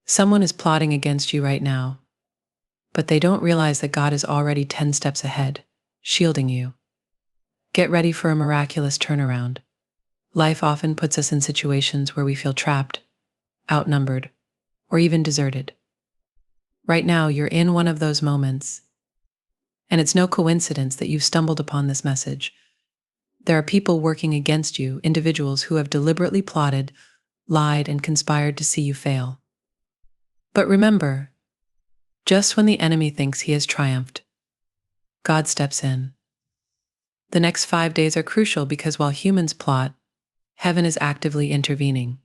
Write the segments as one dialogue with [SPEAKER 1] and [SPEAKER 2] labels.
[SPEAKER 1] Someone is plotting against you right now, but they don't realize that God is already 10 steps ahead, shielding you. Get ready for a miraculous turnaround. Life often puts us in situations where we feel trapped, outnumbered, or even deserted. Right now, you're in one of those moments, and it's no coincidence that you've stumbled upon this message. There are people working against you, individuals who have deliberately plotted, lied, and conspired to see you fail. But remember, just when the enemy thinks he has triumphed, God steps in. The next 5 days are crucial because while humans plot, heaven is actively intervening.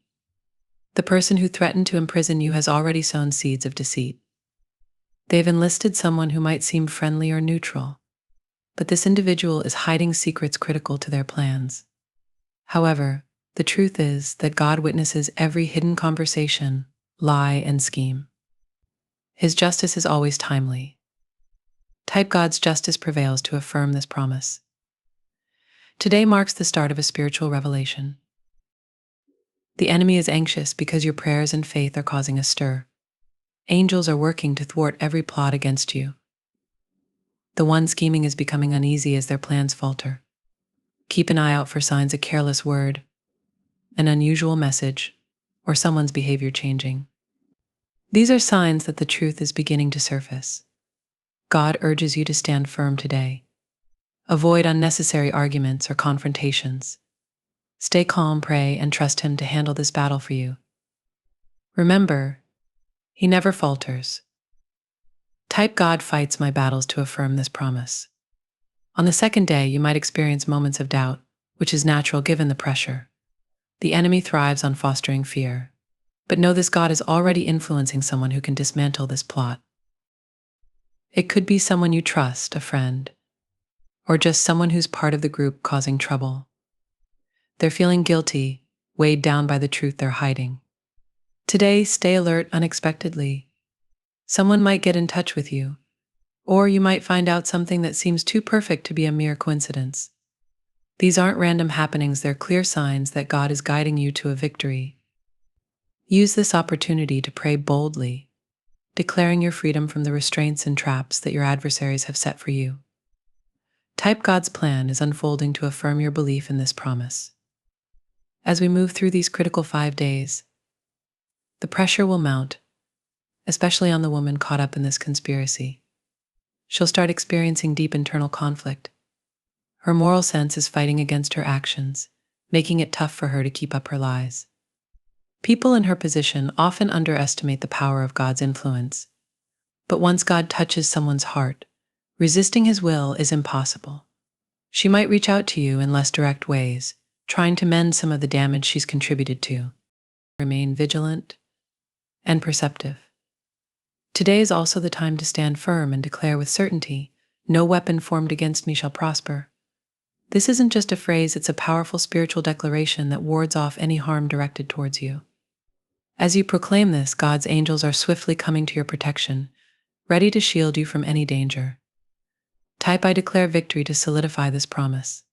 [SPEAKER 1] The person who threatened to imprison you has already sown seeds of deceit. They've enlisted someone who might seem friendly or neutral, but this individual is hiding secrets critical to their plans. However, the truth is that God witnesses every hidden conversation, lie, and scheme. His justice is always timely. Type God's justice prevails to affirm this promise. Today marks the start of a spiritual revelation. The enemy is anxious because your prayers and faith are causing a stir. Angels are working to thwart every plot against you. The one scheming is becoming uneasy as their plans falter. Keep an eye out for signs: a careless word, an unusual message, or someone's behavior changing. These are signs that the truth is beginning to surface. God urges you to stand firm today. Avoid unnecessary arguments or confrontations. Stay calm, pray, and trust Him to handle this battle for you. Remember, He never falters. Type God fights my battles to affirm this promise. On the second day, you might experience moments of doubt, which is natural given the pressure. The enemy thrives on fostering fear. But know this: God is already influencing someone who can dismantle this plot. It could be someone you trust, a friend, or just someone who's part of the group causing trouble. They're feeling guilty, weighed down by the truth they're hiding. Today, stay alert unexpectedly. Someone might get in touch with you, or you might find out something that seems too perfect to be a mere coincidence. These aren't random happenings, they're clear signs that God is guiding you to a victory. Use this opportunity to pray boldly, declaring your freedom from the restraints and traps that your adversaries have set for you. Type God's plan is unfolding to affirm your belief in this promise. As we move through these critical 5 days, the pressure will mount, especially on the woman caught up in this conspiracy. She'll start experiencing deep internal conflict. Her moral sense is fighting against her actions, making it tough for her to keep up her lies. People in her position often underestimate the power of God's influence. But once God touches someone's heart, resisting His will is impossible. She might reach out to you in less direct ways, trying to mend some of the damage she's contributed to. Remain vigilant and perceptive. Today is also the time to stand firm and declare with certainty, "No weapon formed against me shall prosper." This isn't just a phrase, it's a powerful spiritual declaration that wards off any harm directed towards you. As you proclaim this, God's angels are swiftly coming to your protection, ready to shield you from any danger. Type "I declare victory" to solidify this promise.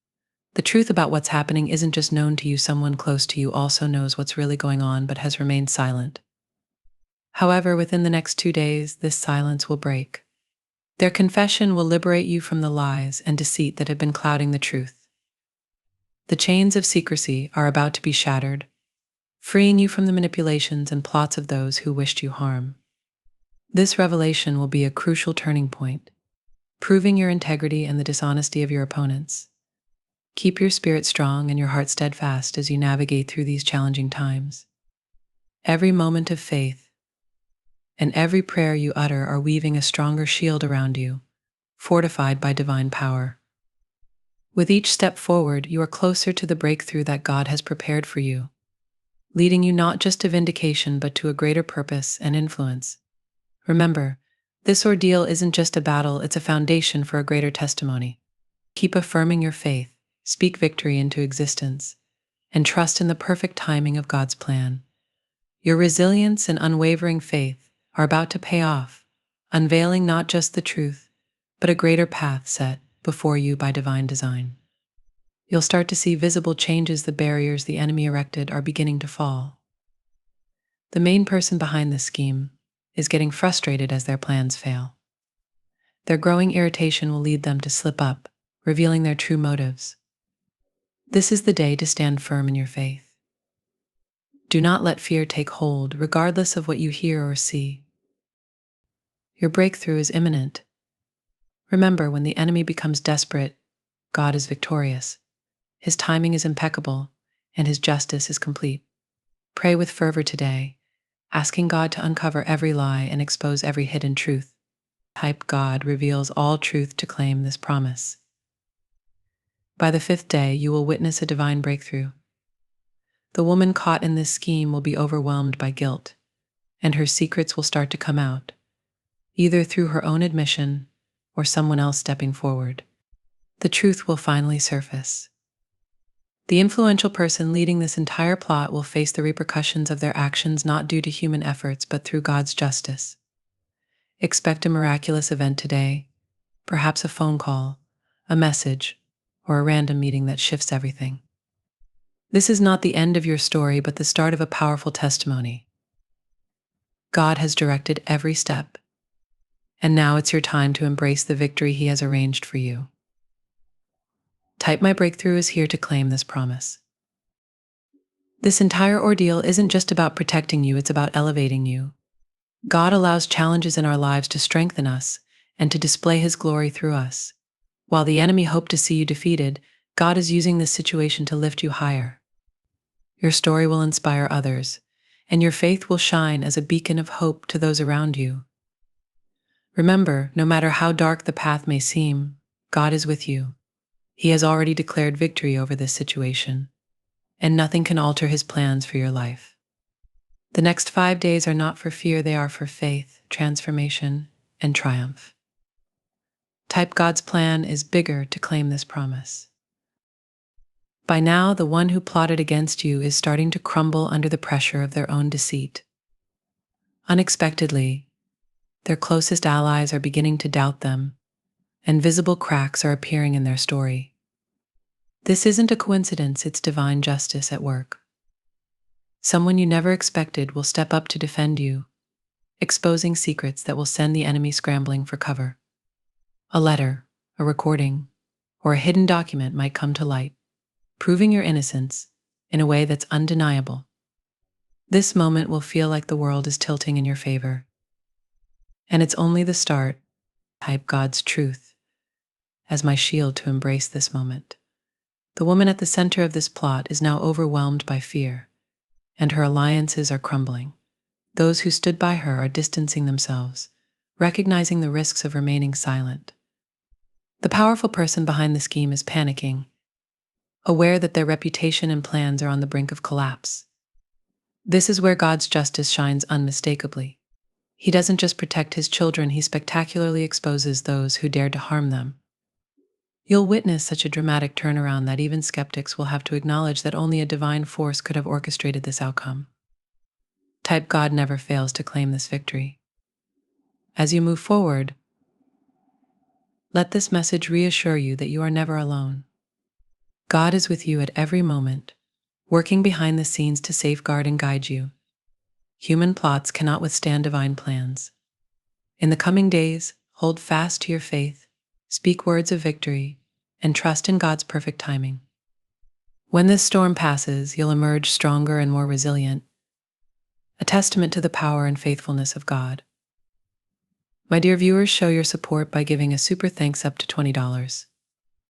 [SPEAKER 1] The truth about what's happening isn't just known to you, someone close to you also knows what's really going on but has remained silent. However, within the next 2 days, this silence will break. Their confession will liberate you from the lies and deceit that have been clouding the truth. The chains of secrecy are about to be shattered, freeing you from the manipulations and plots of those who wished you harm. This revelation will be a crucial turning point, proving your integrity and the dishonesty of your opponents. Keep your spirit strong and your heart steadfast as you navigate through these challenging times. Every moment of faith and every prayer you utter are weaving a stronger shield around you, fortified by divine power. With each step forward, you are closer to the breakthrough that God has prepared for you, leading you not just to vindication but to a greater purpose and influence. Remember, this ordeal isn't just a battle, it's a foundation for a greater testimony. Keep affirming your faith, speak victory into existence, and trust in the perfect timing of God's plan. Your resilience and unwavering faith are about to pay off, unveiling not just the truth, but a greater path set before you by divine design. You'll start to see visible changes. The barriers the enemy erected are beginning to fall. The main person behind this scheme is getting frustrated as their plans fail. Their growing irritation will lead them to slip up, revealing their true motives. This is the day to stand firm in your faith. Do not let fear take hold, regardless of what you hear or see. Your breakthrough is imminent. Remember, when the enemy becomes desperate, God is victorious. His timing is impeccable, and his justice is complete. Pray with fervor today, asking God to uncover every lie and expose every hidden truth. Type God reveals all truth to claim this promise. By the 5th day, you will witness a divine breakthrough. The woman caught in this scheme will be overwhelmed by guilt, and her secrets will start to come out, either through her own admission or someone else stepping forward. The truth will finally surface. The influential person leading this entire plot will face the repercussions of their actions not due to human efforts but through God's justice. Expect a miraculous event today, perhaps a phone call, a message, or a random meeting that shifts everything. This is not the end of your story, but the start of a powerful testimony. God has directed every step, and now it's your time to embrace the victory He has arranged for you. Type My Breakthrough is here to claim this promise. This entire ordeal isn't just about protecting you, it's about elevating you. God allows challenges in our lives to strengthen us and to display His glory through us. While the enemy hoped to see you defeated, God is using this situation to lift you higher. Your story will inspire others, and your faith will shine as a beacon of hope to those around you. Remember, no matter how dark the path may seem, God is with you. He has already declared victory over this situation, and nothing can alter His plans for your life. The next 5 days are not for fear, they are for faith, transformation, and triumph. Type God's plan is bigger to claim this promise. By now, the one who plotted against you is starting to crumble under the pressure of their own deceit. Unexpectedly, their closest allies are beginning to doubt them, and visible cracks are appearing in their story. This isn't a coincidence, it's divine justice at work. Someone you never expected will step up to defend you, exposing secrets that will send the enemy scrambling for cover. A letter, a recording, or a hidden document might come to light, proving your innocence in a way that's undeniable. This moment will feel like the world is tilting in your favor. And it's only the start. Type God's truth as my shield to embrace this moment. The woman at the center of this plot is now overwhelmed by fear, and her alliances are crumbling. Those who stood by her are distancing themselves, recognizing the risks of remaining silent. The powerful person behind the scheme is panicking, aware that their reputation and plans are on the brink of collapse. This is where God's justice shines unmistakably. He doesn't just protect His children, He spectacularly exposes those who dared to harm them. You'll witness such a dramatic turnaround that even skeptics will have to acknowledge that only a divine force could have orchestrated this outcome. Type God never fails to claim this victory. As you move forward, let this message reassure you that you are never alone. God is with you at every moment, working behind the scenes to safeguard and guide you. Human plots cannot withstand divine plans. In the coming days, hold fast to your faith, speak words of victory, and trust in God's perfect timing. When this storm passes, you'll emerge stronger and more resilient, a testament to the power and faithfulness of God. My dear viewers, show your support by giving a super thanks up to $20.